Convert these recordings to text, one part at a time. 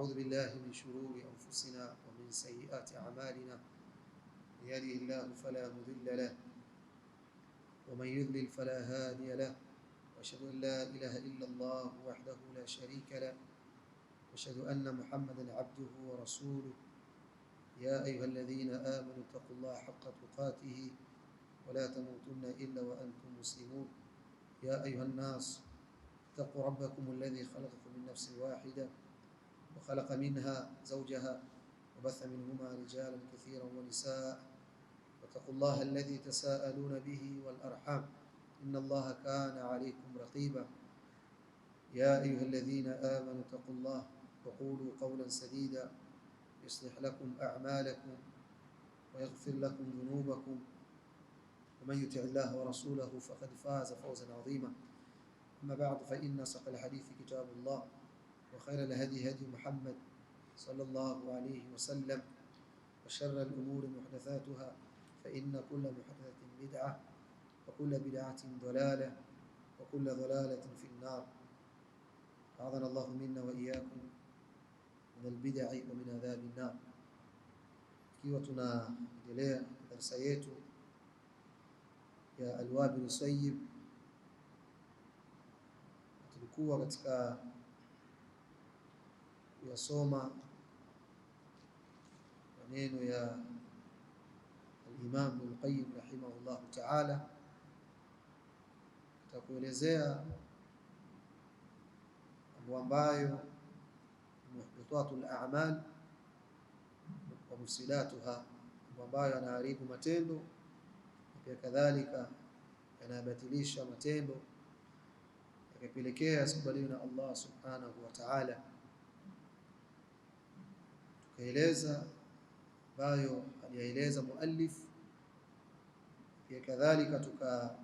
ونعوذ بالله من شرور أنفسنا ومن سيئات أعمالنا. من يهده الله فلا مضل له ومن يضلل فلا هادي له، وأشهد أن لا إله إلا الله وحده لا شريك له، وأشهد أن محمدا عبده ورسوله. يا أيها الذين آمنوا اتقوا الله حق تقاته ولا تموتن إلا وأنتم مسلمون. يا أيها الناس اتقوا ربكم الذي خلقكم من نفس واحدة وخلق منها زوجها وبث منهما رجالا كثيرا ونساء، واتقوا الله الذي تساءلون به والأرحام إن الله كان عليكم رقيبا. يا أيها الذين آمنوا اتقوا الله وقولوا قولا سديدا يصلح لكم أعمالكم ويغفر لكم ذنوبكم، ومن يطع الله ورسوله فقد فاز فوزا عظيما. أما بعد، فإن أصدق الحديث كتاب الله، وخير الهدي هدي محمد صلى الله عليه وسلم، وشر الأمور محدثاتها، فإن كل محدثة بدعة وكل بدعة ضلالة وكل ضلالة في النار. أعاذنا الله منا وإياكم من البدع ومن عذاب النار. Ikiwa tunaendelea darasa yetu ya Alwabil Sayyib, tulikuwa katika kuyasoma maneno ya al-Imam Ibn Qayyim rahimahullah ta'ala, tutakuelezea mambo ambayo muhbitatul a'mal wa mufsidatuha, mambo ambayo yanaharibu matendo pia kadhalika yanabatilisha matendo yakipelekea yasikubaliwe na Allah subhanahu wa ta'ala. Tukaeleza ambayo alieleza muallif, pia kadhalika tukaelezea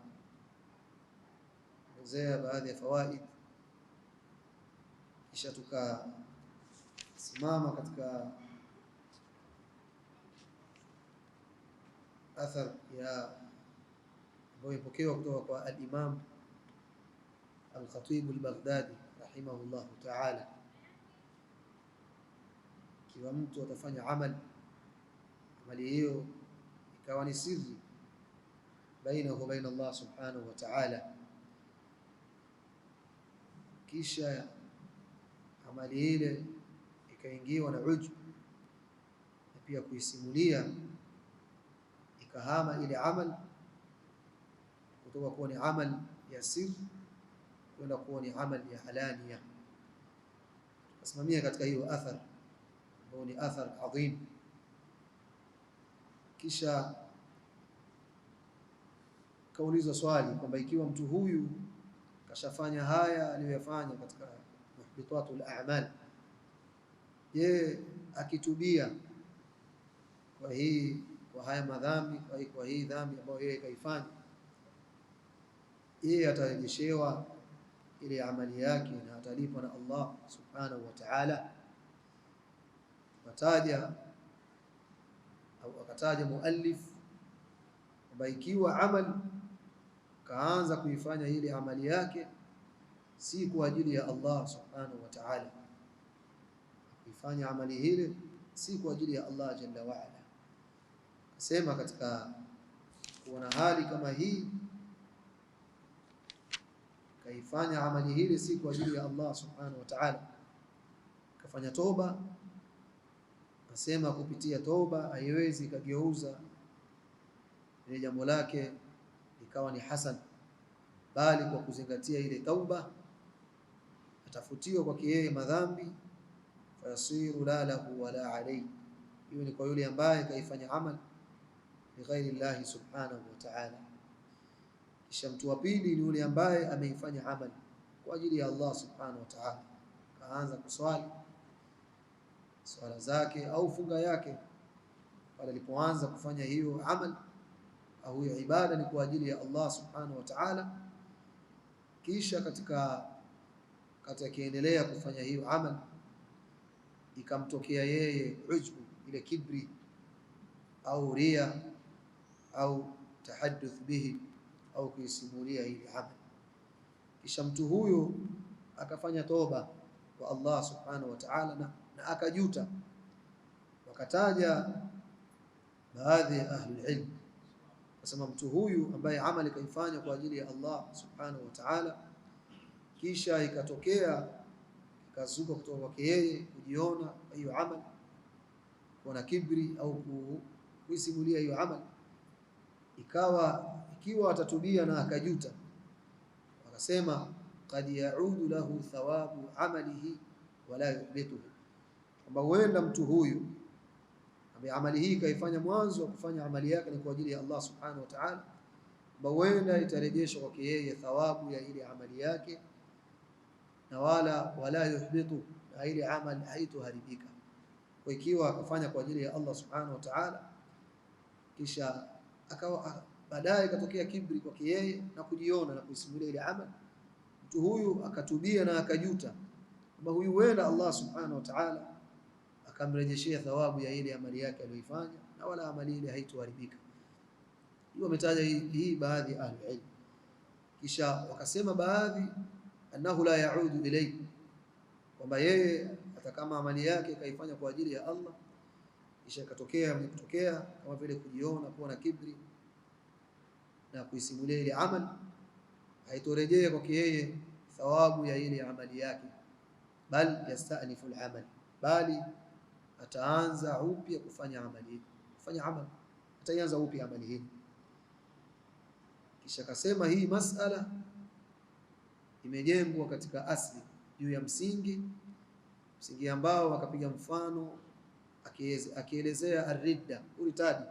baadhi ya fawaid, kisha tukasimama katika athar ya ambayo ipokewa kutoka kwa al-Imam al-Khatib al-Baghdadi rahimahullah ta'ala. Kiwa mtu atafanya amali hiyo ikawa ni siri bainahu wa baina Allah subhanahu wa ta'ala, kisha amali ile ikaingiwa na ujub na pia kuisimulia, ikahama ile amal kutoka kuwa ni amal ya siri kwenda kuwa ni amal ya halania. Tukasimamia katika hiyo athar ambayo ni athar adhim. Kisha kaulizwa swali kwamba ikiwa mtu huyu kashafanya haya aliyofanya katika muhbitatul a'mal, je, akitubia kwa haya madhambi, kwa hii dhambi ambayo yeye kaifanya, yeye atarejeshewa ile amali yake na atalipwa na Allah subhanahu wa ta'ala? Akataja muallif kwamba ikiwa amal kaanza kuifanya ile amali yake si kwa ajili ya Allah subhanahu wa ta'ala, kuifanya amali ile si kwa ajili ya Allah jalla wa ala, sema katika kuona hali kama hii kaifanya amali ile si kwa ajili ya Allah subhanahu wa ta'ala, kafanya toba, nasema kupitia toba haiwezi kageuza ile jambo lake ikawa ni hasan, bali kwa kuzingatia ile tauba atafutiwa kwa yeye madhambi, fayasiru la lahu wala alayhi. Hiyo ni kwa yule ambaye kaifanya amal li ghairi Allah subhanahu wa ta'ala. Kisha mtu wa pili ni yule ambaye ameifanya amal kwa ajili ya Allah subhanahu wa ta'ala, kaanza kuswali swala zake au funga yake, pale alipoanza kufanya hiyo amal au hiyo ibada ni kwa ajili ya Allah subhanahu wa ta'ala, kisha katika akiendelea kufanya hiyo amal ikamtokea yeye ujbu, ile kibri au ria au tahadduth bihi au kuisimulia ile amal, kisha mtu huyo akafanya toba kwa Allah subhanahu wa ta'ala na na akajuta. Wakataja baadhi ya ahli ilm, nasema mtu huyu ambaye amali kaifanya kwa ajili ya Allah subhanahu wa ta'ala, kisha ikatokea ikazuka kutoka kwake yeye kujiona hiyo amali, kuna kibri au kuisimulia hiyo amali, ikiwa atatubia na akajuta, wakasema qad yaudu lahu thawabu amalihi wala yuhbituhu, kwamba huenda mtu huyu ambaye amali hii kaifanya mwanzo wa kufanya amali yake ni kwa ajili ya Allah subhanahu wa ta'ala, huenda itarejeshwa kwake yeye thawabu ya ile amali yake, na wala yuhbitu, na ile amali haitoharibika. Kwa ikiwa akafanya kwa ajili ya Allah subhanahu wa ta'ala, kisha akawa baadaye katokea kibri kwake yeye na kujiona na kuisimulia ile amali, mtu huyu akatubia na akajuta, kwamba huyu huenda Allah subhanahu wa ta'ala akamrejeshia thawabu ya ile amali yake aliyoifanya, na wala amali ile haitoharibika. Hiyo wametaja hii baadhi ya ahli ilm. Kisha wakasema baadhi annahu la yaudu ilayhi, kwamba yeye hata kama amali yake kaifanya kwa ajili ya Allah, kisha kutokea kama vile kujiona, kuwa na kibri na kuisimulia ile amali, haitorejea kwake yeye thawabu ya ile amali yake, bal yastanifu al-amal, bali ataanza upya kufanya amali, ataanza upya amali hii. Kisha kasema hii masala imejengwa katika asli, juu ya msingi ambao akapiga mfano akielezea ar-ridda, kuritadi.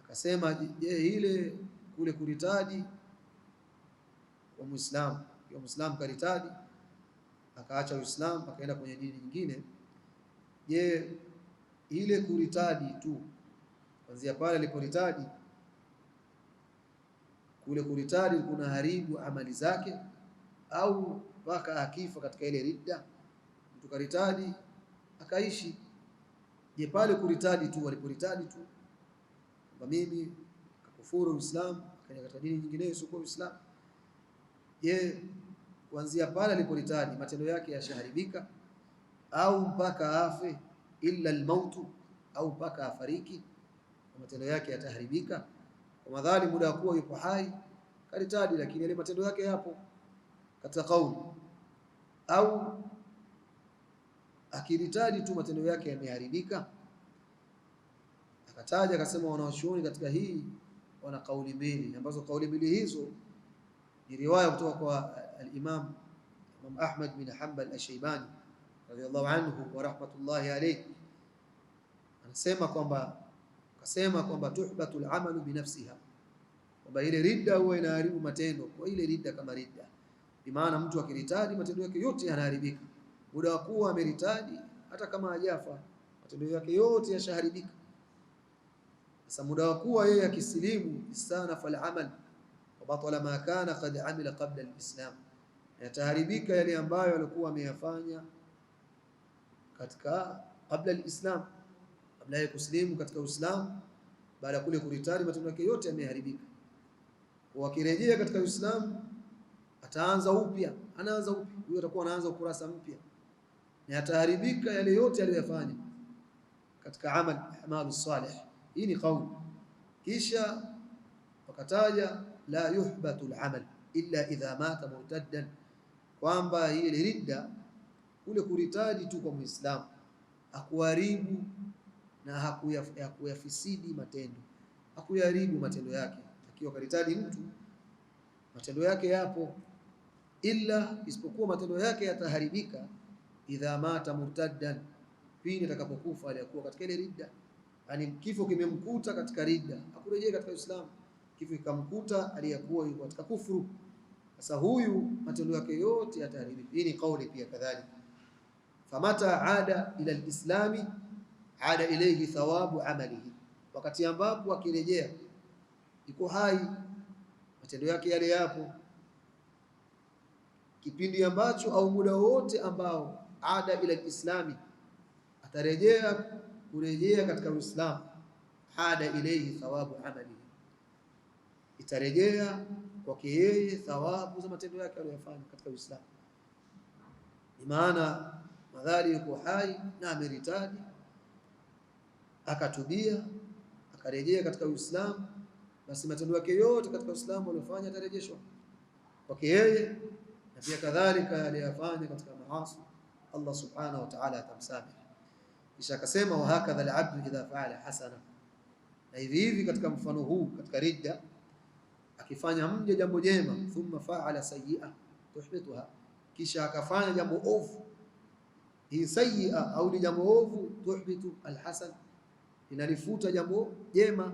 Akasema je, ile kule kuritadi kwa Muislamu, kwa Muislamu karitadi akaacha Uislamu akaenda kwenye dini nyingine, je, ile kuritadi tu kuanzia pale aliporitadi, kule kuritadi kuna haribu amali zake, au mpaka akifa katika ile ridda? Mtu karitadi akaishi, je pale kuritadi tu, aliporitadi tu kwa mimi akakufuru Uislamu akaenda katika dini nyingine sio Uislamu, je kuanzia pale aliporitadi matendo yake yashaharibika, au mpaka afe illa almautu, au mpaka afariki matendo yake yataharibika? Kwa madhali muda wa kuwa yupo hai karitadi, lakini ile matendo yake yapo katika kauli, au akiritadi tu matendo yake yameharibika? Akataja akasema wanaoshuhuri katika hii wana kauli mbili, ambazo kauli mbili hizo ni riwaya kutoka kwa al-Imam Ahmad bin Hanbal al-Shaybani radhiyallahu anhu wa rahmatullahi alayhi. Anasema kwamba tuhbatul amalu binafsiha, kwamba ile ridda huwa inaharibu matendo kwa ile ridda kama ridda, bi maana mtu akiritadi matendo yake yote yanaharibika. Muda wa kuwa ameritadi hata kama hajafa matendo yake yote yashaharibika. Sasa muda wa kuwa yeye akisilimu istana fal amal wa batala ma kana qad amila qabla al-islam, yataharibika yale ambayo alikuwa ameyafanya katika qabla al-islam, kabla ya kusilimu katika Uislamu. Baada ya kule kuritadi matendo yake yote yameharibika. Kwa akirejea katika Uislamu ataanza upya, huyo atakuwa anaanza ukurasa mpya, na yataharibika yale yote aliyofanya katika amalu salih. Hii ni kauli. Kisha wakataja la yuhbatu al-amal illa idha mata murtaddan, kwamba ile ridda kule kuritadi tu kwa Muislamu hakuharibu na hakuyafisidi matendo, hakuyaharibu matendo yake. Akiwa karitadi mtu matendo yake yapo, ila isipokuwa matendo yake yataharibika idha mata murtaddan, pindi atakapokufa aliyakuwa katika ile ridda. Yani kifo kimemkuta katika ridda, hakurejea katika Uislamu, kifo kikamkuta aliyakuwa yuko katika kufuru. Sasa huyu matendo yake yote yataharibika. Hii ni kauli pia kadhalika. Famata ada ila alislami ada ilayhi thawabu amalihi, wakati ambapo akirejea yuko hai matendo yake yale yapo. Kipindi ambacho au muda wote ambao ada ila alislami kurejea katika Uislamu, ada ilayhi thawabu amalihi, itarejea kwake yeye thawabu za matendo yake aliyofanya katika Uislamu. Ni maana madhali yuko hai na ameritadi, akatubia akarejea katika Uislamu, basi matendo yake yote katika Uislamu aliyofanya atarejeshwa kwake yeye, na pia kadhalika aliyofanya katika maasi Allah subhanahu wa ta'ala atamsamehe. Kisha akasema wa hakadha al-abdu idha fa'ala hasana, na hivi hivi katika mfano huu katika ridda, akifanya mja jambo jema, thumma fa'ala sayyi'a tuhbituha, kisha akafanya jambo ovu, hii sayyi'a au ni jambo ovu, tuhbitu al-hasan, inalifuta jambo jema.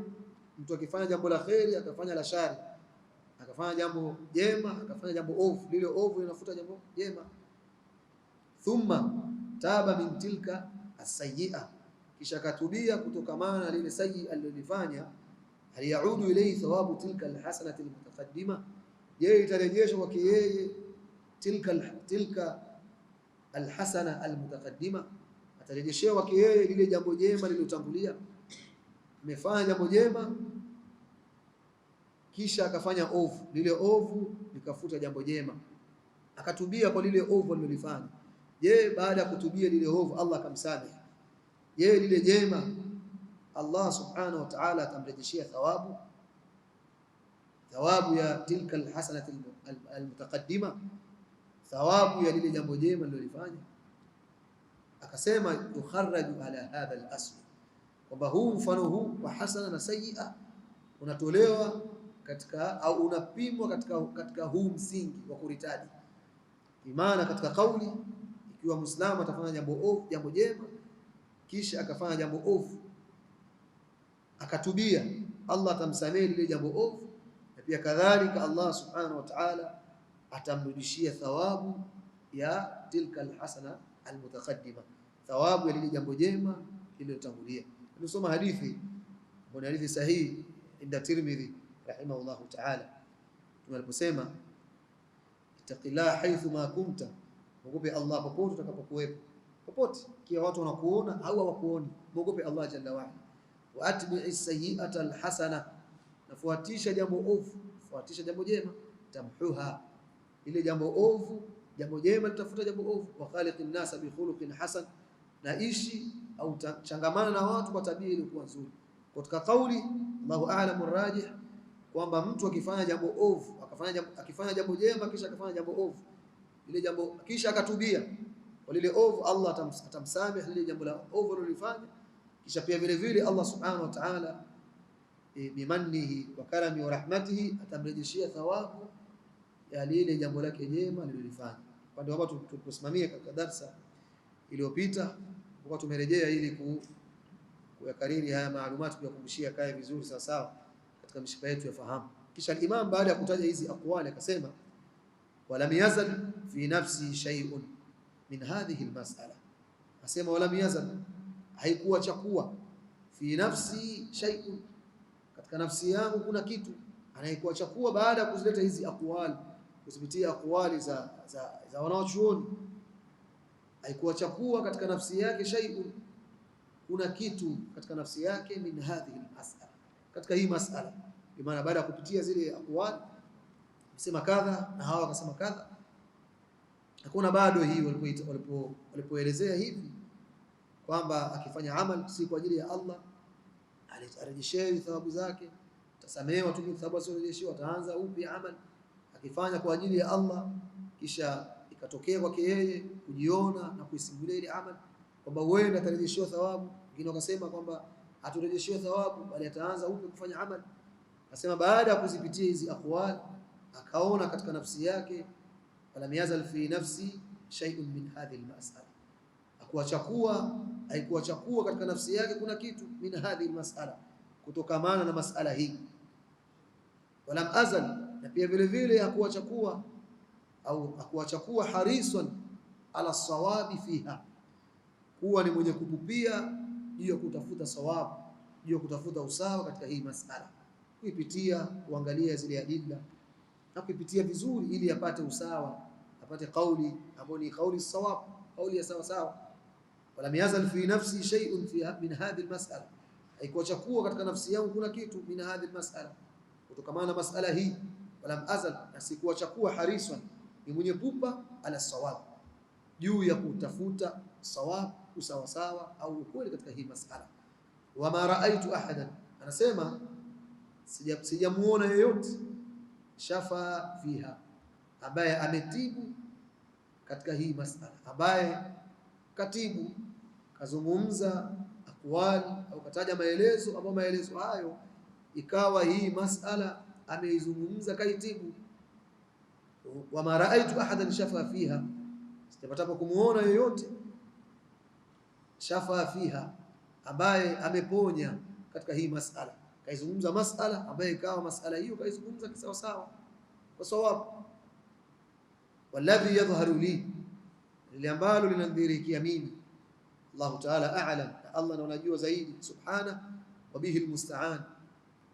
Mtu akifanya jambo la khairi akafanya la shari, akafanya jambo jema akafanya jambo ovu, lile ovu linafuta jambo jema. Thumma taba min tilka as-sayyi'a, kisha katubia kutokamana na lile sayyi alilofanya, hal yaudu ilayhi thawabu tilka al-hasanati al-mutaqaddima, yeye itarejeshwa kwake yeye tilka al-hasana al-mutaqaddima, atarejeshewa kwake yeye lile jambo jema lililotangulia. Amefanya jambo jema kisha akafanya ovu, lile ovu likafuta jambo jema, akatubia kwa lile ovu alilofanya. Je, baada ya kutubia lile ovu Allah akamsamehe, je lile jema Allah subhanahu wa ta'ala atamrejeshia thawabu ya tilka alhasanati almutaqaddima, thawabu ya lile jambo jema alilofanya? Akasema yukharraju ala hadha al-asl, kwamba huu mfano huu wa hasana na sayyi'a unatolewa katika au unapimwa katika huu msingi wa kuritadi. Imana katika kauli, ikiwa Muislamu atafanya jambo ovu, jambo jema, kisha akafanya jambo ovu akatubia, Allah atamsamehe lile jambo ovu, na pia kadhalika Allah subhanahu wa ta'ala atamrudishia thawabu ya tilka alhasana almutaqaddima, thawabu ya lile jambo jema lililotangulia. Tunasoma hadithi, kuna hadithi sahihi inda Tirmidhi rahimahullahu ta'ala, tunaposema ittaqillah haythu ma kunta, muogope Allah popote utakapokuwepo, popote kia watu wanakuona au hawakuoni, muogope Allah jalla wa ala. Wa atbi'is sayyi'ata alhasana, nafuatisha jambo ovu, fuatisha jambo jema, tamhuha, ile jambo ovu jambo jema litafuta jambo ovu. Wa khaliqin nasa bi khuluqin hasan, na ishi au changamana na watu kwa tabia iliyokuwa nzuri. Katika kauli Allahu a'lamu rajih, kwamba mtu akifanya jambo ovu akifanya jambo jema kisha akafanya jambo ovu, ile jambo kisha akatubia kwa lile ovu, Allah atamsamehe lile jambo la ovu alilofanya. Kisha pia vile vile Allah subhanahu wa ta'ala bimannihi wa karami wa rahmatihi atamrejeshia thawabu ya lile jambo lake jema lililofanya. Kwa ndio hapo tuliposimamia katika darasa iliyopita, kwa tumerejea ili kuyakariri haya maalumati, kuyakumbushia kae vizuri sawa sawa katika mishipa yetu ya fahamu. Kisha Imam baada ya kutaja hizi aqwali akasema walam yazal fi nafsi shay'un min hadhihi almas'ala, asema walam yazal, haikuwa chakuwa, fi nafsi shay'un, katika nafsi yangu kuna kitu, anaikuwa chakuwa baada ya kuzileta hizi aqwali, kuzipitia aqwali za wanaochuoni, haikuwa chakuwa katika nafsi yake shay'un, kuna kitu katika nafsi yake, min hadhihi almas'ala, katika hii mas'ala. Kwa maana baada ya kupitia zile aqwali msema kadha na hawa wakasema kadha, hakuna bado hii walipoelezea hivi kwamba akifanya amal si kwa ajili ya Allah arejeshewe thawabu zake, tasamehewa tu thawabu zisizorejeshewa, ataanza upya amal. Akifanya kwa ajili ya Allah kisha ikatokea kwake yeye kujiona na kuisimulia ile amal kwamba wewe atarejeshewa thawabu, wengine wakasema kwamba hatarejeshewa thawabu bali ataanza upya kufanya amal. Nasema baada ya kuzipitia hizi aqwali akaona katika nafsi yake, falam yazal fi nafsi shay'un min hadhihi almas'ala, haikuwa chakuwa katika nafsi yake kuna kitu, min hadhihi almas'ala, kutokamana na mas'ala hii. Walam azal, na pia vile vile hakuwa chakuwa harisan ala sawabi fiha, kuwa ni mwenye kupupia juu ya kutafuta sawabu, juu ya kutafuta usawa katika hii mas'ala, kuipitia kuangalia zile adilla na kuipitia vizuri ili apate usawa, apate kauli ambayo ni kauli sawab, kauli ya sawa sawa. Walam yazal fi nafsi shay'un min hadhihi almas'ala, haikuwa chakuwa katika nafsi yangu kuna kitu, min hadhihi almas'ala, kutokamana na mas'ala hii. Walam azal, asikuwa chakuwa harisan, ni mwenye pupa ala sawab, juu ya kutafuta sawab, usawasawa au ukweli katika hii masala. Wama raaitu ahadan, anasema sijamuona yeyote shafa fiha, ambaye ametibu katika hii masala, ambaye katibu kazungumza akwali au kataja maelezo, ambayo maelezo hayo ikawa hii masala ameizungumza kaitibu. Wama raaitu ahadan shafa fiha, sijapata kumuona yeyote shafa fiha, ambaye ameponya katika hii masala, kaizungumza masala ambaye ikawa masala hiyo kaizungumza kisawa sawa kwa sawabu. Walladhi yadhharu li, lile ambalo linadhihirikia mimi, Allah ta'ala a'lam, Allah ndo anajua zaidi, subhana wa bihi almusta'an.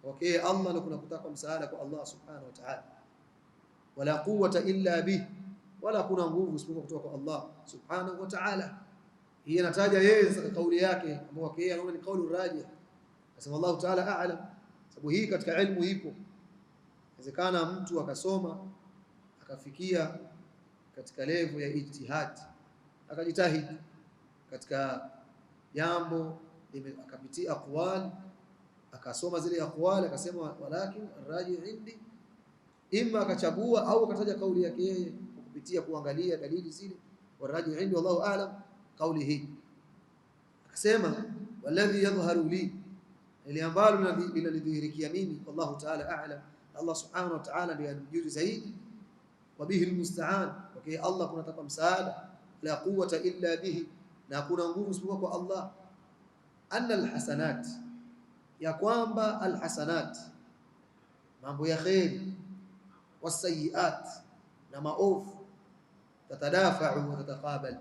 Okay, Allah ndo kunakutaka msaada kwa Allah subhanahu wa ta'ala. Wala quwwata illa bih, wala kuna nguvu isipokuwa kutoka kwa Allah subhanahu wa ta'ala. Hii anataja yeye katika kauli yake ambayo yeye anaona ni kauli rajih, asema Allah ta'ala a'lam, sababu hii katika ilmu ipo. Inawezekana mtu akasoma akafikia katika level ya ijtihad, akajitahidi katika jambo, akapitia aqwal, akasoma zile aqwal, akasema walakin arrajih indi, imma akachagua au akataja kauli yake yeye kupitia kuangalia dalili zile. Warrajih indi wallahu a'lam, kauli hii akasema walladhi yadhharu li, ile ambalo linalidhihirikia mimi, wallahu ta'ala a'lam, Allah subhanahu wa ta'ala ndiye anamjuzi zaidi. Wa bihi almusta'an, okay, Allah kunataka msaada, la quwwata illa bihi, na hakuna nguvu isipokuwa kwa Allah. Anna alhasanat, ya kwamba alhasanat, mambo ya khairi, wasayiat, na maovu, tatadafa'u wa tataqabal,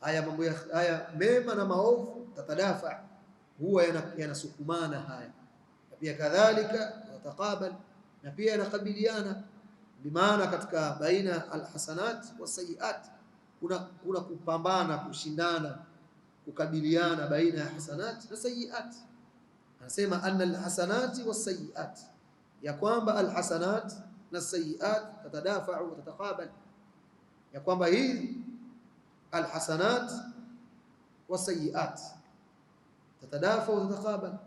haya mambo ya haya mema na maovu, tatadafa, huwa yanasukumana haya, na pia kadhalika tataqabal, na pia yanakabiliana. Bimaana katika baina alhasanat wasayiat kuna kupambana, kushindana, kukabiliana baina ya hasanat na sayiat. Anasema anna alhasanati wasayiat, ya kwamba alhasanat na sayiat tatadafa'u wa tataqabal, ya kwamba hii alhasanat wasayiat tatadafa'u wa tataqabal,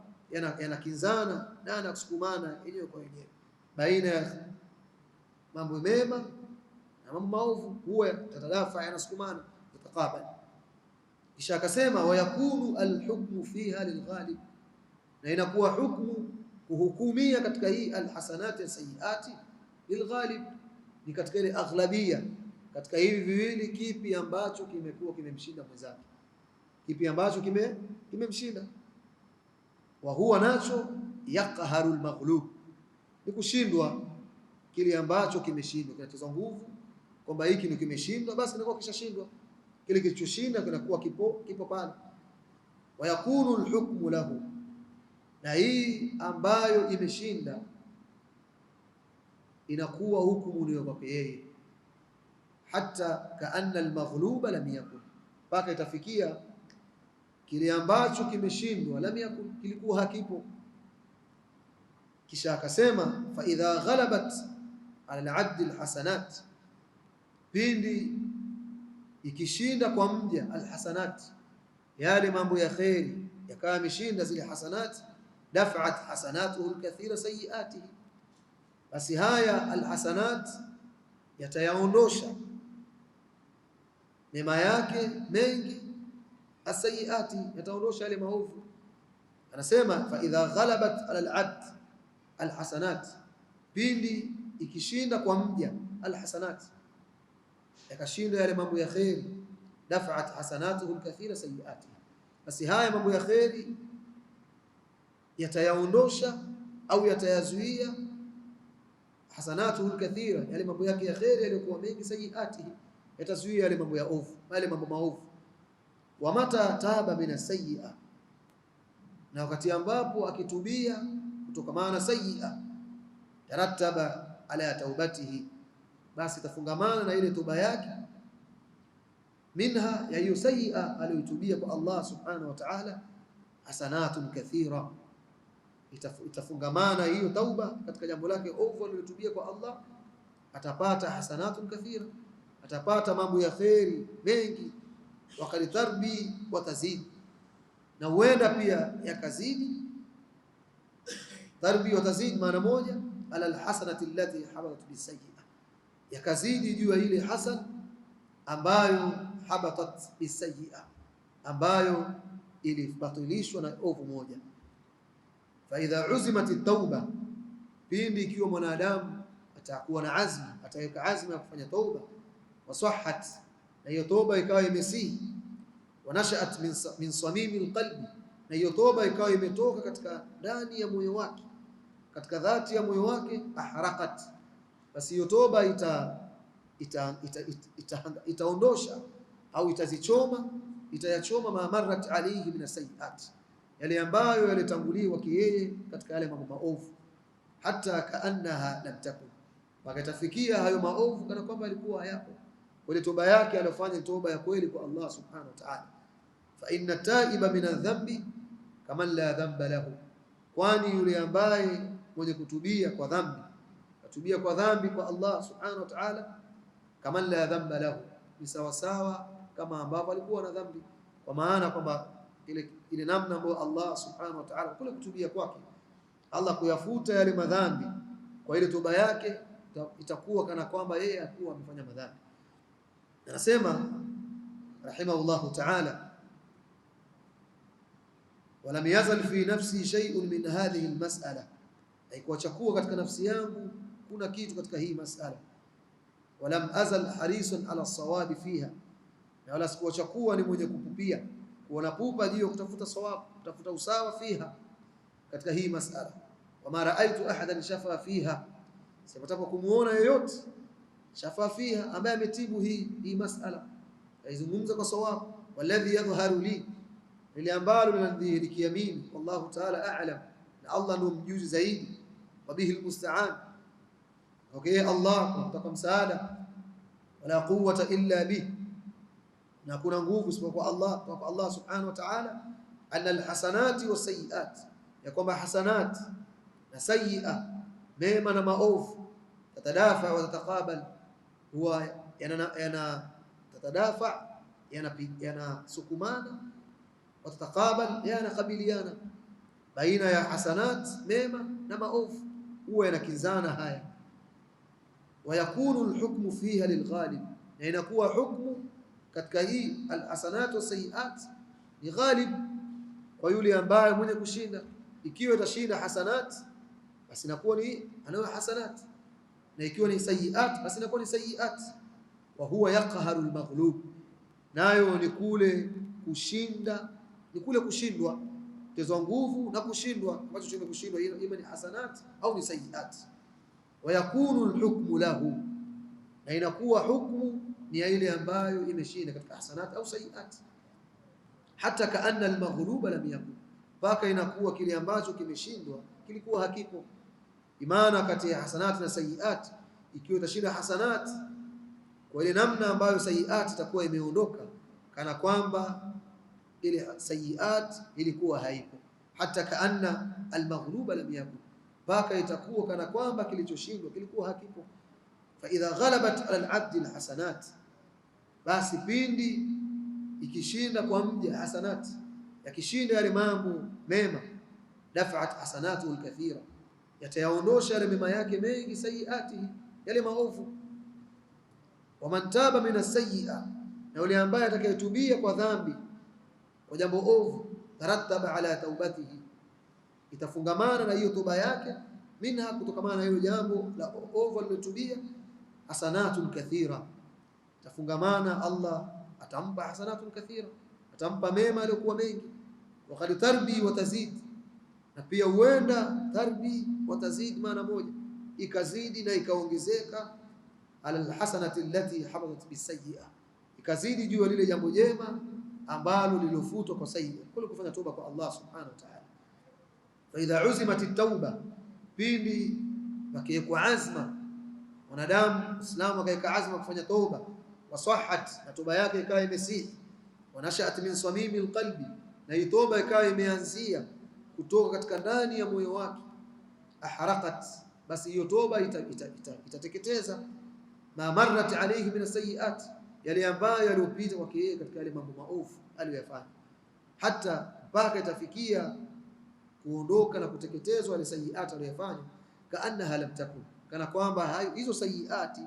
yanakinzana na yanakusukumana yenyewe kwa yenyewe, baina ya mambo mema na mambo maovu, huwa tatadafa, yanasukumana, tataqabal. Kisha akasema wayakunu alhukmu fiha lilghalib, na inakuwa hukumu kuhukumia katika hii alhasanati wasayiati lilghalib, ni katika ile aghlabia, katika hivi viwili, kipi ambacho kimekuwa kimemshinda mwenzake, kipi ambacho kimemshinda. Wa huwa nacho yaqharu almaghlub, ni kushindwa kile ambacho kimeshindwa, kinatoza nguvu kwamba hiki ni kimeshindwa, basi kinakuwa kishashindwa. Kile kilichoshinda kinakuwa kipo pale. Wa yakunu alhukmu lahu, na hii ambayo imeshinda inakuwa hukumu ni kwake yeye, hata kaanna almaghluba lam yakun, mpaka itafikia kile ambacho kimeshindwa lam yakun, kilikuwa hakipo. Kisha akasema fa idha ghalabat ala al-'abd al-hasanat, pindi ikishinda kwa mja alhasanat, yale mambo ya khairi yakawa yameshinda zile hasanat, daf'at hasanatuhu al-kathira sayiatihi, basi haya alhasanat yatayaondosha mema yake mengi, asayiati yataondosha yale maovu. Anasema fa idha ghalabat ala al-'abd alhasanat, pindi ikishinda kwa mja alhasanat, yakashinda yale mambo ya khairi, daf'at hasanatuhu alkathira sayiatihi, basi haya mambo ya khairi yatayaondosha au yatayazuia hasanatuhu alkathira, yale mambo yake ya khairi yaliokuwa mengi, sayiatihi, yatazuia yale mambo ya ovu, yale mambo maovu. Wa mata taba min as-sayyi'a, na wakati ambapo akitubia kutokamana na sayyi'a, tarattaba ala taubatihi, basi tafungamana na ile toba yake, minha, ya hiyo sayyi'a aliyotubia kwa Allah subhanahu wa ta'ala, hasanatun kathira, itafungamana hiyo tauba katika jambo lake ovu aliyotubia kwa Allah, atapata hasanatun kathira, atapata mambo ya kheri mengi. Wakad tarbi wa tazid, na huenda pia yakazidi. Tarbi wa tazid maana moja, ala alhasanati allati habatat bisayyi'ah, yakazidi juu ya ile hasan ambayo habatat bisayyi'ah, ambayo ilibatilishwa na ovu moja. Fa idha uzimat at-tauba, pindi ikiwa mwanadamu atakuwa na azmi, ataweka azmi ya kufanya tauba, wasahhat, na hiyo toba ikawa imesihi, wanashaat min samimi alqalbi, na hiyo toba ikawa imetoka katika ndani ya moyo wake, katika dhati ya moyo wake, ahraqat, basi hiyo toba itaondosha au itazichoma, itayachoma maamarrat alayhi min as-sayyi'at, yale ambayo yalitanguliwa kiyeye katika yale mambo maovu, hata kaannaha lam takun, wakatafikia hayo maovu kana kwamba alikuwa hayapo. Ile toba yake aliyofanya toba ya kweli kwa Allah subhanahu wa ta'ala. Fa inna taiba min adh-dhanbi kama la dhanba lahu, kwani yule ambaye mwenye kutubia kwa dhambi, atubia kwa dhambi kwa Allah subhanahu wa ta'ala, kama la dhanba lahu, ni sawa sawa kama ambavyo alikuwa na dhambi. Kwa maana kwamba ile namna ambayo Allah subhanahu wa ta'ala kule kutubia kwake, Allah kuyafuta yale madhambi kwa ile toba yake, itakuwa kana kwamba yeye alikuwa amefanya madhambi. Anasema rahimahullahu ta'ala, walam yazal fi nafsi shay'un min hadhihi almas'ala, haikuachakuwa katika nafsi yangu kuna kitu katika hii mas'ala. Walam azal harisan ala sawabi fiha, na wala sikuachakuwa ni mwenye kupupia, kuona pupa juu kutafuta sawabu, kutafuta usawa fiha, katika hii mas'ala. Wama raaitu ahadan shafa fiha, sipatapo kumuona yoyote shafa fiha, ambaye ametibu hii mas'ala, aizungumza kwa sawabu. Walladhi yadhharu li, ile ambalo linadhihirikia mimi, wallahu ta'ala a'lam, na Allah ndo mjuzi zaidi. Wa bihi almusta'an, okay, Allah kutaka msaada. Wala quwwata illa bih, na kuna nguvu isipokuwa Allah, kwa Allah subhanahu wa ta'ala. Anna alhasanati wasayyi'at, ya kwamba hasanat na sayyi'a, mema na maovu, tatadafa wa tataqabal, huwa yana tatadafa, yana sukumana, wa tataqabal, yana kabiliana, baina ya hasanat mema na maovu, huwa yanakinzana haya. Wa yakunu alhukmu fiha lilghalib, na inakuwa hukmu katika hii alhasanat wasayyi'at ni ghalib kwa yule ambaye mwenye kushinda. Ikiwa itashinda hasanat, basi inakuwa ni anayo hasanat, na ikiwa ni sayyi'at, basi inakuwa ni sayyi'at. Wa huwa yaqharu almaghlub, nayo ni kule kushinda, ni kule kushindwa, tezo nguvu na kushindwa, ambacho chenye kushindwa ima ni hasanat au ni sayyi'at. Wa yakunu alhukmu lahu, na inakuwa hukmu ni ile ambayo imeshinda katika hasanat au sayyi'at. Hata kaanna almaghluba lam yakun, mpaka inakuwa kile ambacho kimeshindwa kilikuwa hakipo. Imana kati ya hasanat na sayyi'at, ikiwa itashinda hasanat kwa ile namna ambayo sayyi'at itakuwa imeondoka, kana kwamba ile sayyi'at ilikuwa haipo. Hata kaanna almaghluba lam yakun, mpaka itakuwa kana kwamba kilichoshindwa kilikuwa hakipo. Fa idha ghalabat ala al-'abd al-hasanat, basi pindi ikishinda kwa mja hasanat, yakishinda yale mambo mema, dafa'at hasanatu al-kathira, yatayaondosha yale mema yake mengi, sayyiati, yale maovu. Wa man taba min as-sayyi'a, na yule ambaye atakayetubia kwa dhambi, kwa jambo ovu, tarattaba ala taubatihi, itafungamana na hiyo toba yake, minha, kutokamana na hiyo jambo la ovu alilotubia, hasanatun kathira, tafungamana, Allah atampa hasanatun kathira, atampa mema aliyokuwa mengi. Wa qad tarbi wa tazid, na pia huenda tarbi wa tazid maana moja, ikazidi na ikaongezeka, ala alhasanati allati habatat bisayyi'ah, ikazidi juu lile jambo jema ambalo lilofutwa kwa sayyi'a, kule kufanya toba kwa Allah subhanahu wa ta'ala. Fa idha uzimat at-tauba, pindi wakiwekwa azma, mwanadamu Muislamu akaweka azma kufanya toba, wasahhat, na toba yake ikawa imesihi, wanashaat min samimi alqalbi, na hii toba ikawa imeanzia kutoka katika ndani ya moyo wake, ahraqat, basi hiyo toba itateketeza ma marrat alayhi min as-sayyi'at, yale ambayo yaliyopita kwake yeye katika yale mambo maovu aliyofanya, hata mpaka itafikia kuondoka na kuteketezwa ile sayyi'at aliyofanya, kaannaha lam takun, kana kwamba hizo sayyi'ati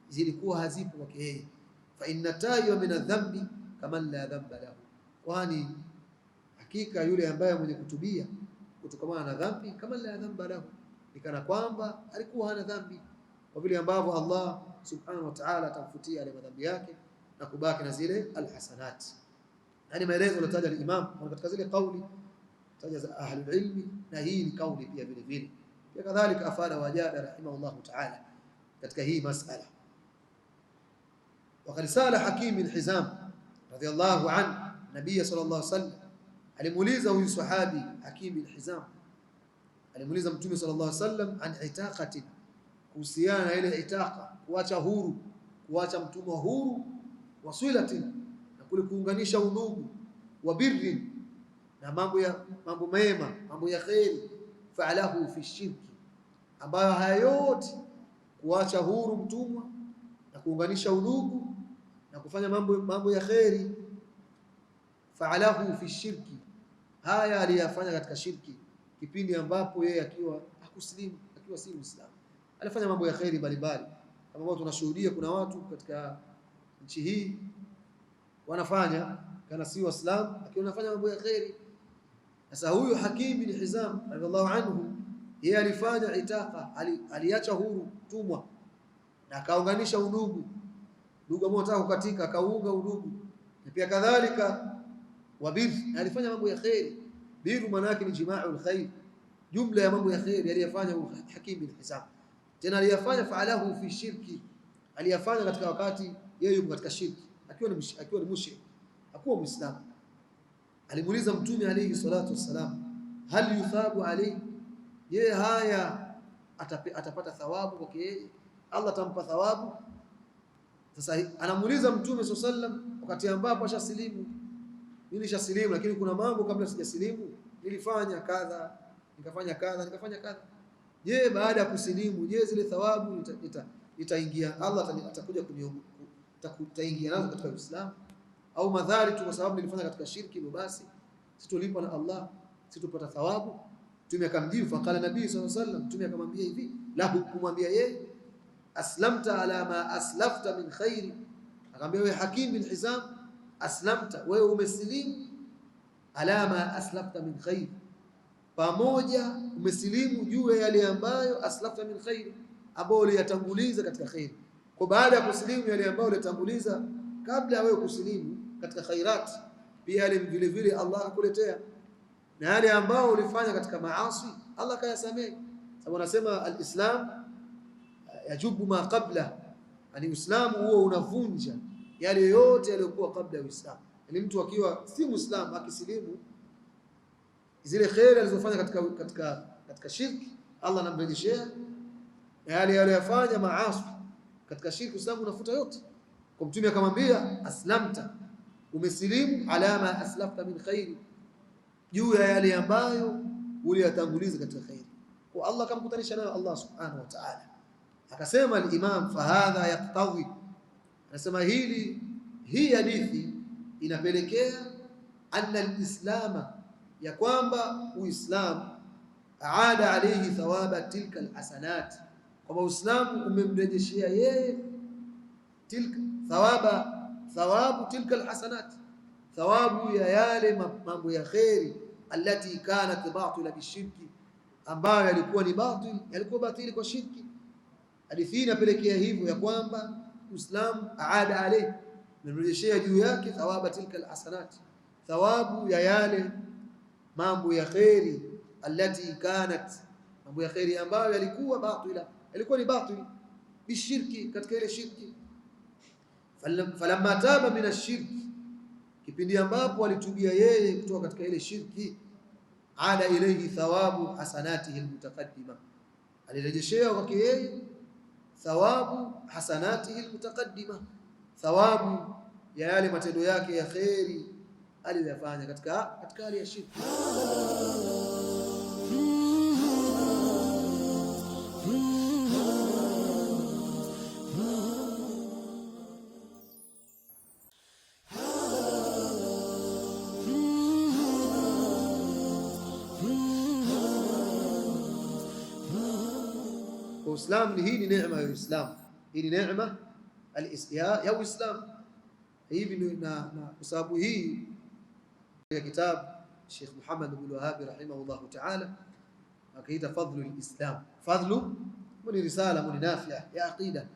zilikuwa hazipo kwake yeye. Fa inna tayyiba min adh-dhanbi kama la dhanba lahu, kwani hakika yule ambaye mwenye kutubia kutokana na dhambi kama la dhanba lahu, ni kana kwamba alikuwa hana dhambi, kwa vile ambavyo Allah subhanahu wa ta'ala atamfutia ile madhambi yake na kubaki na zile alhasanat. Yani maelezo yalotaja al-Imam katika zile kauli taja za ahli ilmi, na hii ni kauli pia vile vile. Pia kadhalika afada wajada rahimahullah ta'ala katika hii mas'ala. Wa qad sala Hakim bin Hizam radiyallahu anhu nabii sallallahu alayhi wasallam, alimuuliza huyu sahabi Hakim bin Hizam, alimuuliza mtume sallallahu alayhi wasallam an itaqatin, kuhusiana na ile itaqa, kuacha huru, kuacha mtumwa huru, wasilatin, na kule kuunganisha undugu, wa birrin, na mambo mema, mambo ya khairi, fa'alahu fi shirki, ambayo haya yote kuacha huru mtumwa na kuunganisha undugu na kufanya mambo ya khairi, fa'alahu fi shirki, haya aliyafanya katika shirki, kipindi ambapo yeye akiwa hakuslimu, akiwa si Muislamu, alifanya mambo ya khairi mbalimbali, kama watu tunashuhudia kuna watu katika nchi hii wanafanya kana si Waislamu, lakini wanafanya mambo ya khairi. Sasa huyu Hakim bin Hizam radhiallahu anhu, yeye alifanya itaqa, aliacha huru tumwa na akaunganisha udugu, ndugu ambao wanataka kukatika akaunga udugu, na pia kadhalika wabir, alifanya mambo ya khairi. Biru maana yake ni jima'ul khair, jumla ya mambo ya khairi aliyafanya Hakim bin Hizam. Tena aliyafanya fa'alahu fi shirki, aliyafanya katika wakati yeye yuko katika shirki, akiwa ni mushrik, hakuwa Muislamu. Alimuuliza Mtume alayhi salatu wassalam, hal yuthabu alayhi, yeye haya atapata thawabu kwake yeye, Allah atampa thawabu? Sasa anamuuliza Mtume sallallahu alayhi wasallam wakati ambapo ashasilimu, mimi nishasilimu, lakini kuna mambo kabla sijasilimu nilifanya kadha, nikafanya kadha. Je, baada ya kusilimu, je, zile thawabu itaingia, Allah atakuja kutaingia nazo katika Uislamu, au madhari tu kwa sababu nilifanya katika shirki, basi sitolipwa na Allah, sitopata thawabu? Mtume akamjibu, faqala nabii sallallahu alayhi wasallam, Mtume akamwambia hivi, lahu, kumwambia yeye, aslamta ala ma aslafta min khairi, akamwambia wewe Hakim bin Hizam, aslamta, wewe umesilimu, ala ma aslafta min khairi, pamoja umesilimu juu ya yale ambayo aslafta min khairi, ambayo uliyatanguliza katika khairi. Kwa baada ya kusilimu, yale ambayo uliyatanguliza kabla ya wewe kusilimu katika khairat, pia yale vile vile Allah akuletea, na yale ambao ulifanya katika maasi Allah kayasamehe. Sababu anasema al-Islam yajubu ma qabla, yani Uislamu huo unavunja yale yote yaliyokuwa kabla ya Uislamu. Yani mtu akiwa si Muislamu akisilimu, zile khairi alizofanya katika shirki Allah anamrejeshea, na yale aliyofanya maasi katika shirki Uislamu unafuta yote. Kwa Mtume akamwambia, aslamta, umesilimu, ala ma aslafta min khairi, juu ya yale ambayo uliyatanguliza katika khairi. Kwa Allah akamkutanisha nayo Allah subhanahu wa ta'ala. Akasema al-Imam, fahadha yaqtadhi, anasema hii hadithi inapelekea anna al-islama, ya kwamba Uislamu aada alayhi thawaba tilka al-hasanat, kwamba Uislamu umemrejeshia yeye thawabu tilka alhasanat, thawabu ya yale mambo ya khairi, allati kanat batila bishirki, ambayo yalikuwa ni batili kwa shirki. Hadithi inapelekea hivyo ya kwamba Uislamu aada alayhi, amemrejeshia juu yake thawaba tilka alhasanat, thawabu ya yale mambo ya khairi, allati kanat, mambo ya khairi ambayo yalikuwa ni batili bishirki, katika ile shirki. Falamma taba min ash-shirki, kipindi ambapo alitubia yeye kutoka katika ile shirki, ada ilayhi thawabu hasanatihi almutaqaddima, alirejeshea kwake yeye thawabu hasanatihi almutaqaddima, thawabu ya yale matendo yake ya khairi aliyofanya katika hali ya shirki. Uislamu hii ni neema ya Uislamu, hii ni neema ya Uislamu. Hivi ndio na kwa sababu hii ya kitabu Sheikh Muhammad bin Wahhab rahimahullah ta'ala akaita fadlul Islam. Fadlu ni risala ni nafia ya aqida,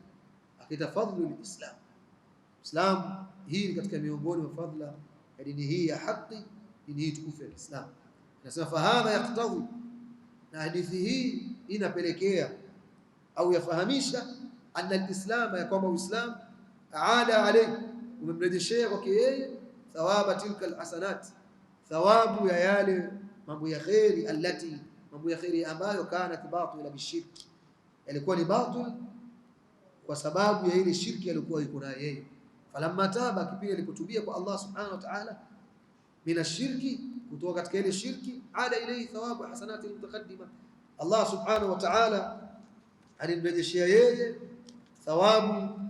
akaita fadlul Islam. Islam hii ni katika miongoni mwa fadla ya dini hii ya haki, dini hii tukufu ya Islam. Nasema fahadha yaqtadhi, na hadithi hii inapelekea au yafahamisha anna al-islam, ya kwamba Uislamu aada alayhi, umemrejeshea kwake yeye thawaba tilka al-hasanat, thawabu ya yale mambo ya khairi, allati, mambo ya khairi ambayo kanat batila bishirki, yalikuwa ni batil kwa sababu ya ile shirki alikuwa yuko nayo yeye. Falamma taba, kipindi alikutubia kwa Allah subhanahu wa ta'ala, mina shirki, kutoka katika ile shirki, ada ilayhi thawabu hasanati al-mutaqaddima, Allah subhanahu wa ta'ala alimrejeshea yeye thawabu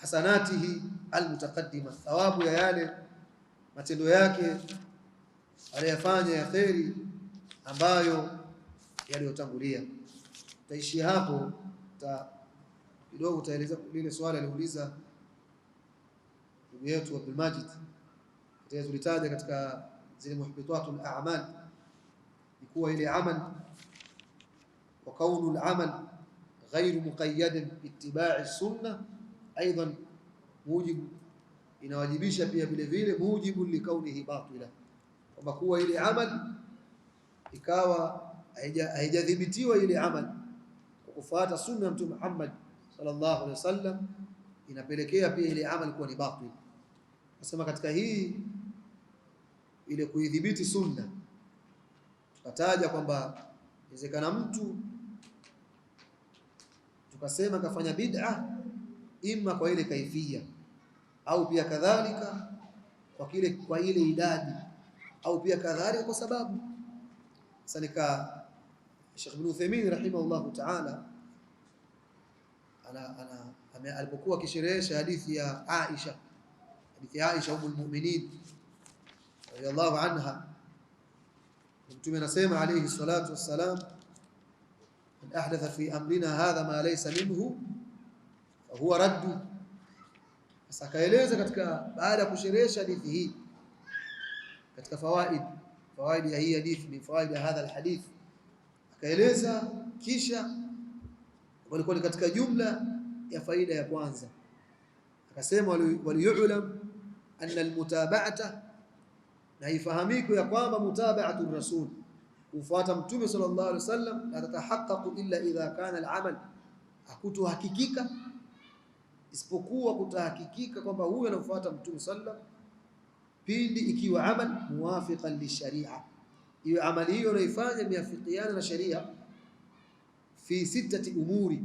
hasanatihi al-mutaqaddima, thawabu ya yale matendo yake aliyofanya ya khairi ambayo yaliyotangulia. Taishi hapo, kidogo utaeleza lile swali aliuliza ndugu yetu Abdul Majid, tulitaja katika zile muhbitatul a'mal, ikuwa ile amal wa kaunu al-amal غير مقيد باتباع السنه ايضا موجب, inawajibisha pia vile vile mujibu likaunihi batila, kwamba kuwa ile amal ikawa haijadhibitiwa ile amal kwa kufuata sunna ya Mtume Muhammad sallallahu alaihi wasallam, inapelekea pia ile amal kuwa ni batil. Nasema katika hii ile kuidhibiti sunna, tukataja kwamba inawezekana mtu tukasema kafanya bid'a imma kwa ile kaifia, au pia kadhalika kwa ile idadi, au pia kadhalika kwa sababu. Sasa Sheikh Ibn Uthaymeen rahimahullah ta'ala alipokuwa akisherehesha hadithi ya Aisha, ummul mu'minin radhiyallahu anha, Mtume anasema alayhi salatu wassalam, man ahdatha fi amrina hadha ma laysa minhu fa huwa raddu. Sasa akaeleza katika, baada ya kusherehesha hadithi hii, katika fawaid ya hii hadithi, ni fawaid ya hadha alhadith, akaeleza kisha walikuwa ni katika jumla ya faida ya kwanza, akasema waliyu'lam anna almutaba'ata, na ifahamike ya kwamba mutaba'atu rasul, kufuata Mtume sallallahu alaihi wasallam, la tatahaqqaqu illa idha kana al-amal, hakutohakikika isipokuwa kutahakikika kwamba huyu anafuata Mtume sallam pindi ikiwa amal muwafiqan lisharia, hiyo amali hiyo anaifanya miafikiana na sharia, fi sittati umuri,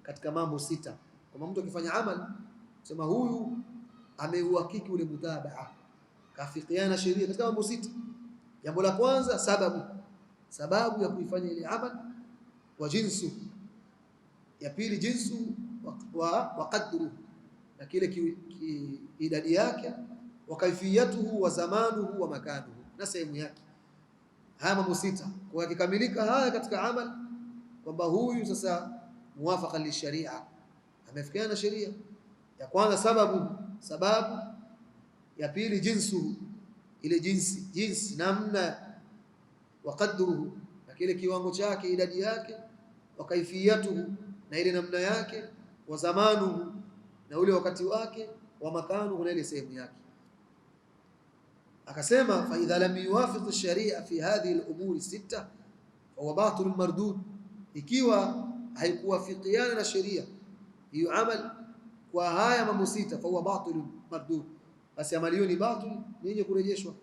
katika mambo sita. Kama mtu akifanya amal sema huyu ameuhakiki ule mutabaa, kafikiana sharia katika mambo sita. Jambo la kwanza sababu ya kuifanya ile amal, wa jinsu, ya pili jinsu wa qadru, na kile idadi yake, wa kaifiyatuhu wa zamanuhu wa makanuhu, na sehemu yake. Haya mambo sita kwa kikamilika haya katika amal, kwamba huyu sasa muwafaqa lisharia, amefikiana sheria. Ya kwanza sababu, ya pili jinsu, ile jinsi namna, wa qadruhu, na kile kiwango chake idadi yake, wa kaifiyatuhu, na ile namna yake, wa zamanuhu, na ule wakati wake, wa makanuhu, na ile sehemu yake. Akasema fa idha lam yuwafiq ash-sharia fi hadhihi al-umuri sita fa huwa batil mardud, ikiwa haikuwafikiana na sheria hiyo amal kwa haya mambo sita, fa huwa batil mardud, basi amali hiyo ni batil, ni yenye kurejeshwa.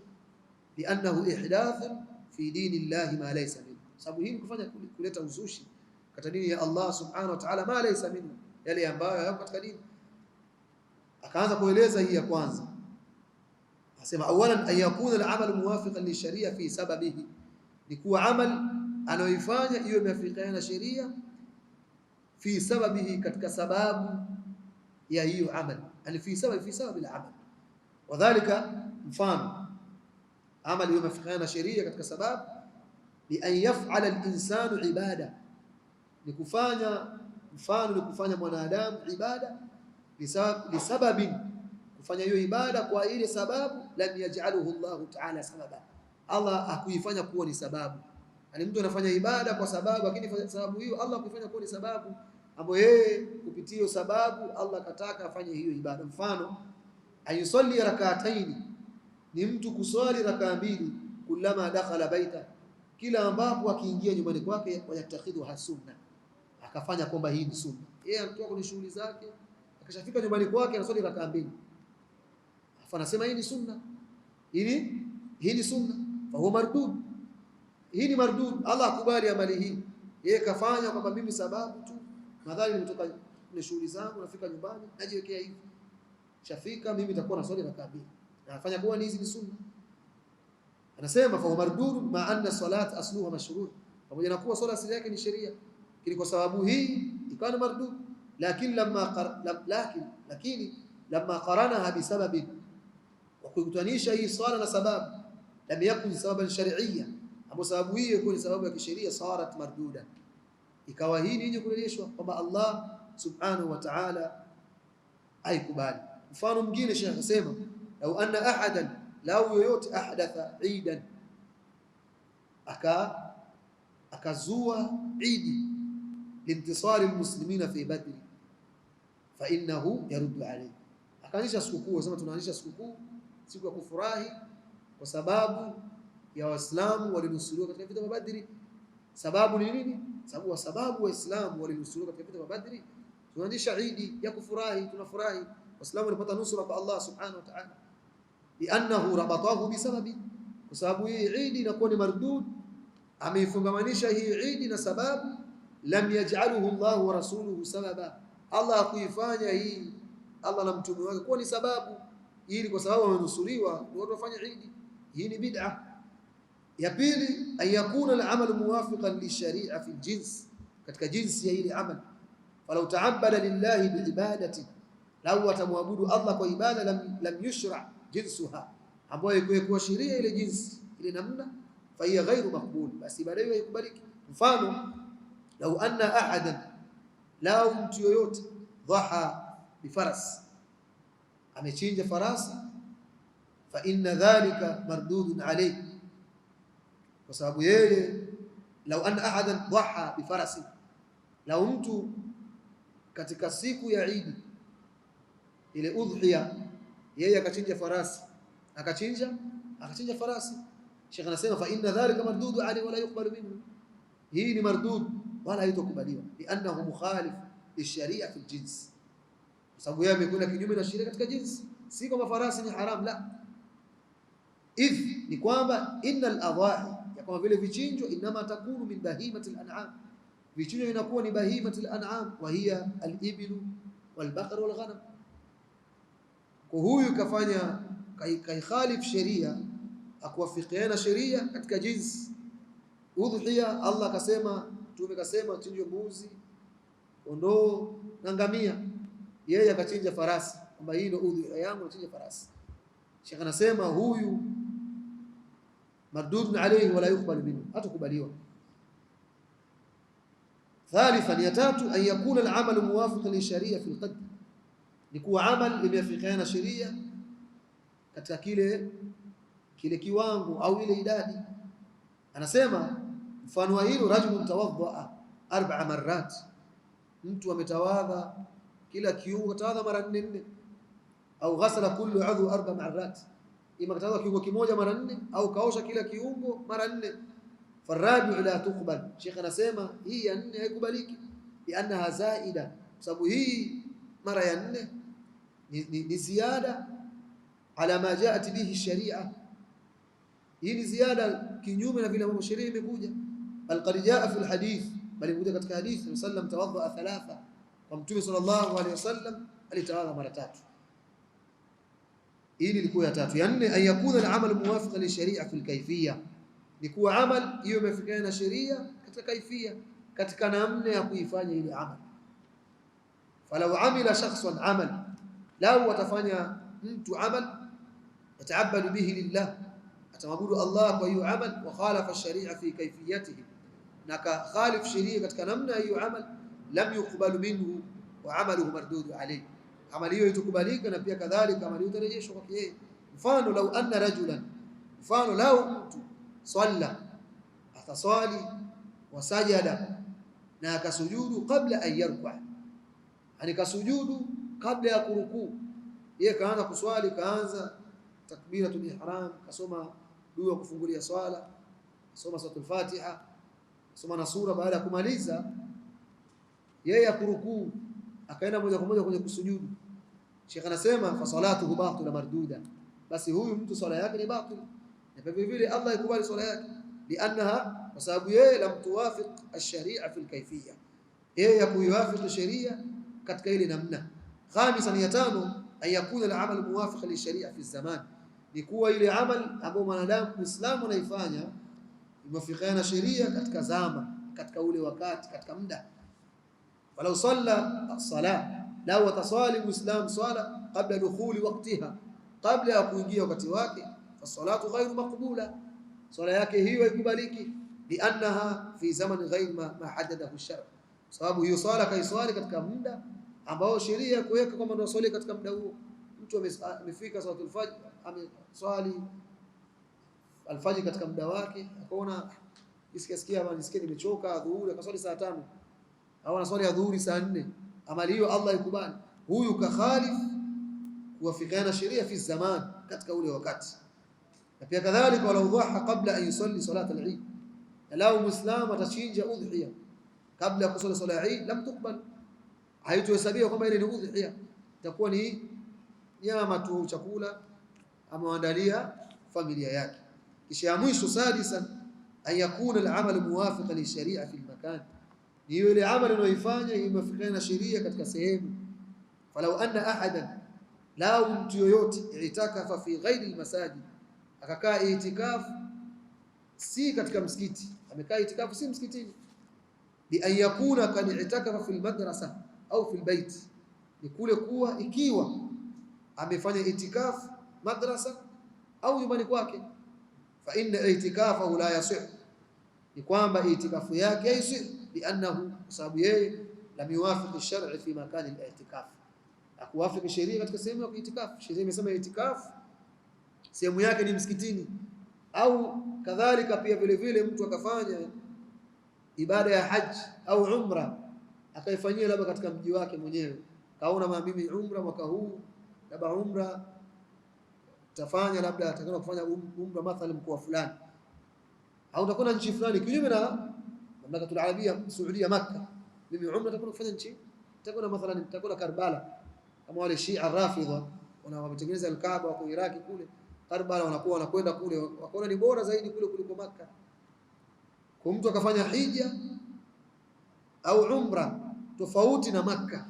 Li'annahu ihdath fi dini Allah ma laysa minhu, sababu hii kufanya kuleta uzushi katika dini ya Allah subhanahu wa ta'ala, ma laysa minhu, yale ambayo hayako katika dini. Akaanza kueleza hii ya kwanza, asema awalan an yakuna al-amal muwafiqan lisharia fi sababihi, ni kuwa amal anayoifanya hiyo imeafikiana na sheria, fi sababihi, katika sababu ya hiyo amal, yani fi sababi al-amal. Wadhālika, mfano amal hiyo imeafikiana na sheria katika sababu, li an yaf'ala al-insanu ibada, ni kufanya mfano ni kufanya mwanadamu ibada lisababin, kufanya hiyo ibada kwa ile sababu, lam yaj'aluhu Allah ta'ala sababa, Allah akuifanya kuwa ni sababu. Yani mtu anafanya ibada kwa sababu, lakini sababu hiyo Allah kuifanya kuwa ni sababu ambayo yeye kupitia hiyo sababu Allah kataka afanye hiyo ibada. Mfano ayusalli rak'ataini, ni mtu kuswali rakaa mbili, kullama dakhala baita, kila ambapo akiingia nyumbani kwake, wayatakhidhu sunna, akafanya kwamba hii ni sunna. Yeye anatoka kwenye shughuli zake, akishafika nyumbani kwake anaswali rakaa mbili, afa anasema hii ni sunna, hii ni sunna, fa huwa mardud. Hii ni mardud, Allah akubali amali hii. Yeye kafanya kwamba mimi sababu tu, madhali nimetoka kwenye shughuli zangu, nafika nyumbani najiwekea hivi, shafika mimi nitakuwa naswali rakaa mbili, anafanya kuwa hizi ni sunna. Anasema fa mardud ma anna salat asluha mashru', pamoja na kuwa swala asili yake ni sheria, lakini kwa sababu hii ikawa ni mardud. Lakini lamma qaranaha bi sababi, wa kukutanisha hii swala na sababu, lam yakun sababan shar'iyya, ambapo sababu hiyo ilikuwa ni sababu ya kisheria, sarat marduda, ikawa hii ni yenye kurejeshwa kwamba Allah subhanahu wa ta'ala haikubali. Mfano mwingine Sheikh anasema lau anna ahadan, lau yoyote ahdatha eidan, akazua idi lintisari almuslimina fi badri, fa innahu yaruddu alayhi, akaanisha sikukuu. Sema tunaanisha sikukuu, siku ya kufurahi kwa sababu ya Waislamu walinusuriwa katika vita vya Badri. Sababu ni nini? Sababu Waislamu walinusuriwa katika vita vya Badri, tunaanzisha idi ya kufurahi, tunafurahi Waislamu walipata nusura kwa Allah subhanahu wa ta'ala, li'annahu rabatahu bisababi, kwa sababu hii idi inakuwa ni mardud, ameifungamanisha hii idi na sababu, lam yaj'aluhu Allah wa rasuluhu sababa, Allah akuifanya hii Allah na mtume wake kuwa ni sababu, ili kwa sababu wamenusuriwa ndio watu wafanye idi. Hii ni bid'a. Ya pili, ayakuna al-amal muwafiqan lisharia fi al-jins, katika jinsi ya ile amal. Falau ta'abbada lillahi biibadati, lau atamwabudu Allah kwa ibada, lam yushra jinsuha, ambayo iko sheria ile jinsi ile namna, fa hiya ghairu maqbul, basi ibada hiyo haikubaliki. Mfano lau anna ahadan, lau mtu yoyote, dhaha bifaras, amechinja farasi, fa inna dhalika mardudun alayhi, kwa sababu yeye, lau anna ahadan dhaha bifarasi, lau mtu katika siku ya Eid ile udhiya, yeye akachinja farasi, akachinja farasi, Sheikh anasema fa inna dhalika mardudu alayhi wala yuqbalu minhu, hii ni mardud wala haitokubaliwa, li'annahu mukhalif lisharia fi aljins, kwa sababu yeye amekwenda kinyume na sheria katika jinsi. Si kama farasi ni haram, la, ni kwamba innal adhahi, ya kama vile vichinjo, inma takunu min bahimati al-an'am, vichinjo inakuwa ni bahimati al-an'am, wa hiya al-iblu wal-baqar wal-ghanam. Kwa huyu kafanya kaikhalif sheria, akuwafikiana sheria katika jinsi. Udhiya Allah kasema, Mtume kasema chinjo mbuzi, kondoo na ngamia, yeye akachinja farasi, kwamba hii ndio udhiya yangu, achinja farasi. Sheikh anasema huyu mardud alayhi wala yuqbal minhu, hatakubaliwa. Thalithan, ya tatu, an yakuna al-amal muwafiqan li sharia fi al-qadr, ni kuwa amal imeafikiana sheria katika kile kiwango au ile idadi. Anasema mfano wa hilo, rajulun tawaddaa 4 marrat, mtu ametawadha kila kiungo, tawadha mara 4, au ghasala kullu udhu 4 marrat, ima katawadha kiungo kimoja mara 4, au kaosha kila kiungo mara 4. Farabi la tuqbal, Sheikh anasema hii ya 4 haikubaliki, liannaha zaida, sababu hii mara ya 4 ni ziada ala ma jaat bihi sharia, hii ni ziada kinyume na vile ambavyo sheria imekuja. Bal qad jaa fi alhadith, bali imekuja katika hadithi, sallam tawadha 3, kwa Mtume sallallahu alayhi wasallam alitawadha mara 3. Hii ilikuwa ya 3. Ya 4, ayakuna al-amal muwafiqan li sharia fi al-kayfiyya, ni kuwa amal hiyo imefikiana na sheria katika kaifia, katika namna ya kuifanya ile amal. Falau amila shakhsan amal, lau watafanya mtu amal, yataabadu bihi lillah, atamabudu Allah kwa hiyo amal, wa khalafa sharia fi kayfiyatihi, na ka khalif sharia katika namna hiyo amal, lam yuqbal minhu wa amaluhu mardud alayhi, amali hiyo itakubalika na pia kadhalika amali hiyo itarejeshwa kwake yeye. Mfano lau anna rajulan, mfano lau mtu salla, ataswali wasajada, na akasujudu kabla an yarka, yani kasujudu kabla ya kurukuu. Yeye kaanza kuswali, kaanza takbiratul ihram, kasoma dua kufungulia swala, kasoma suratul Fatiha, kasoma na sura. Baada ya kumaliza yeye akurukuu, akaenda moja kwa moja kwenye kusujudu, Sheikh anasema fa salatuhu batila marduda, basi huyu mtu swala yake ni batil, na vile vile Allah ikubali swala yake, liannaha, kwa sababu yeye lam tuwafiq ash-sharia fi al-kayfiyya, yeye hakuiwafiq sheria katika ile namna. Khamisan, ya tano, an yakuna al-amal muwafiq li-sharia fi zaman, ni kuwa ile amal ambayo mwanadamu Muislamu anaifanya imewafikiana sheria katika zama, katika ule wakati, katika muda. Walau salla as-salah, lau atasali Muislam swala kabla dukhuli waqtiha, kabla ya kuingia wakati wake, fasalatu ghairu maqbula, swala yake hiyo haikubaliki, liannaha fi zaman ghair ma haddadahu ash-shar', sababu hiyo swala kaiswali katika muda ambao sheria kuweka kwamba ndio swali katika muda huo. Mtu amefika salatul fajr, ameswali alfajr katika muda wake, akaona isikia bwana, nisikie nimechoka, dhuhuri akaswali saa 5, au anaswali adhuhuri saa 4, amali hiyo Allah ikubali. Huyu kakhalif kuwafikiana sheria fi zaman, katika ule wakati. Na pia kadhalika, wala udhaha qabla an yusalli salat al-eid, lau muislam atachinja udhiya kabla ya kusali salat al-eid, lam tuqbal, haitohesabiwa kwamba ile ni udhiya, itakuwa ni nyama tu, chakula ameandalia familia yake. Kisha ya mwisho, sadisan, an yakuna al-amal muwafiqan li-sharia fi al-makan, ni ile amali unayoifanya imefikiana na sheria katika sehemu. Falau anna ahadan, lau mtu yoyote, itakafa fi ghairi al-masajid, akakaa itikafu si katika msikiti, amekaa itikafu si msikitini, bi an yakuna kad itakafa fi al-madrasa au fi al-bait, ni kule kuwa ikiwa amefanya itikafu madrasa au nyumbani kwake, fa inna itikafahu la yasih, ni kwamba itikafu yake haisih, liannahu, sababu yeye lam yuwafiq ash-shar' fi makan al-i'tikaf, akuwafiq sheria katika sehemu ya itikafu. Sheria imesema itikafu sehemu yake ni msikitini. Au kadhalika pia vile vile mtu akafanya ibada ya haji au umra, akaifanyia labda katika mji wake mwenyewe, kaona mimi umra mwaka huu, labda umra tafanya, labda atakana kufanya umra mathalan mkoa fulani, au utakwenda nchi fulani kinyume na mamlakatul arabia Saudia Makkah, mimi umra takwenda kufanya nchi, takwenda mathalan takwenda Karbala, kama wale Shia Rafidha wanaotengeneza al-Kaaba wako Iraki kule Karbala, wanakwenda kule, wakaona ni bora zaidi kule kuliko Makkah. Kwa mtu akafanya hija au umra tofauti na Makkah,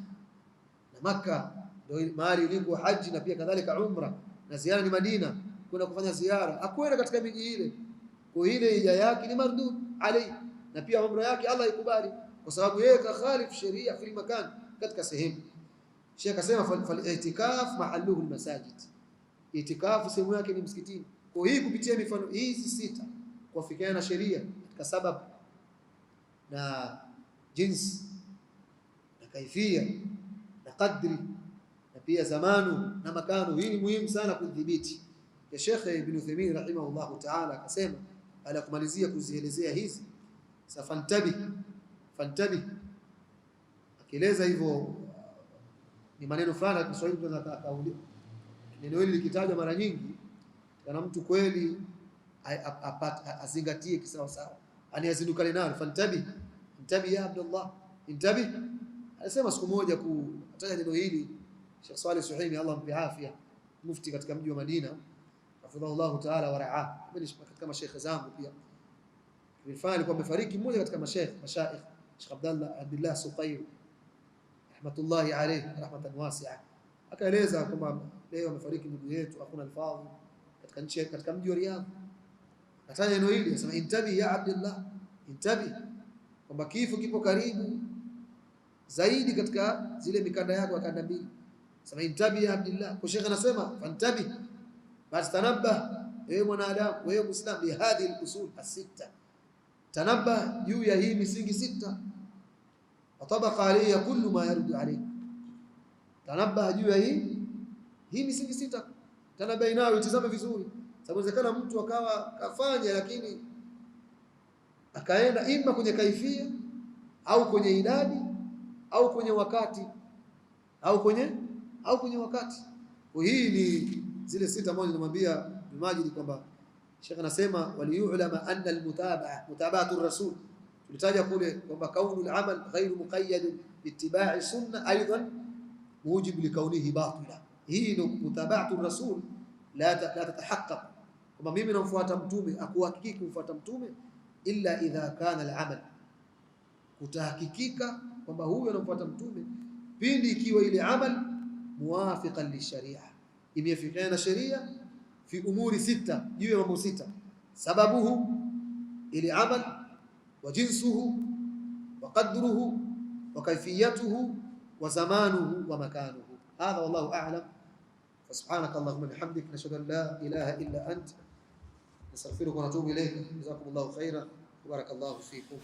na Makkah ndio mahali iliko haji na pia kadhalika umra, na ziara ni Madina, kwenda kufanya ziara, akwenda katika miji ile, kwa ile hija yake ni mardud alayhi, na pia umra yake Allah ikubali, kwa sababu yeye kakhalif sheria fil makan, katika sehemu. Sheikh akasema fal i'tikaf mahalluhu al-masajid, itikafu sehemu yake ni msikitini. Kwa hii kupitia mifano hizi sita kuafikiana na sheria katika sababu na jinsi na kaifia na kadri na pia zamanu na makanu, hii ni muhimu sana kudhibiti. Ya Sheikh Ibn Uthaymeen rahimahullah ta'ala akasema, ala kumalizia kuzielezea hizi, fantabi, akieleza hivyo ni maneno fulani kwa Kiswahili tunaweza kauli. Neno hili likitajwa mara nyingi, kana mtu kweli azingatie kisawa sawa, ani azindukane nalo. Fantabi ya Abdullah, intabi. Alisema siku moja kutaja neno hili Sheikh Saleh Suhaimi, Allah mpe afya, mufti katika mji wa Madina hafidhahullah ta'ala wa ra'ah, katika mashaikh zangu pia bilfani, alikuwa amefariki mmoja katika mashaikh Sheikh Abdullah Suqayr rahmatullahi alayhi rahmatan wasi'a, akaeleza kwamba leo amefariki ndugu yetu Akhuna al-Fadhil katika nchi, katika mji wa Riyadh. Ataja neno hili, anasema intabi ya Abdullah, intabi, kwamba kifo kipo karibu zaidi katika zile mikanda yako ya kanda mbili. Anasema intabi ya Abdullah. Kwa Sheikh anasema fantabi, basi tanabba ewe mwanadamu, wewe Muislam, li hadhihi al-usul as-sitta, tanabba juu ya hii misingi sita. watabaqa alayya kullu ma yardu alayk. Tanabaha juu ya hii misingi sita, tanabahi nayo, itazame vizuri, sababu inawezekana mtu akawa kafanya lakini akaenda ima kwenye kaifia au kwenye idadi au kwenye wakati au kwenye wakati. Kwa hii ni zile sita moja nimwambia Majid kwamba Sheikh anasema waliyulama anna mutaba'atu rasul, tulitaja kule kwamba kaunu al-amal ghayr muqayyad biittiba'i sunna aidan mujib likaunihi batila. Hii ndio mutaba'atu rasul la tatahaqqaq, kwamba mimi namfuata mtume, akuhakiki kumfuata mtume illa idha kana al-amal, kutahakikika kwamba huyo anamfuata mtume pindi ikiwa ile amal muwafiqan lisharia, imefikiana na sheria, fi umuri sita, juu ya mambo sita: sababuhu, ile amal, wa jinsuhu, wa qadruhu, wa kayfiyatuhu, wa zamanuhu, wa makanuhu. Hadha wallahu a'lam. Subhanaka Allahumma bihamdika, nashhadu an la ilaha illa ant, nastaghfiruka wa natubu ilayk. Jazakumullahu khairan, barakallahu fikum.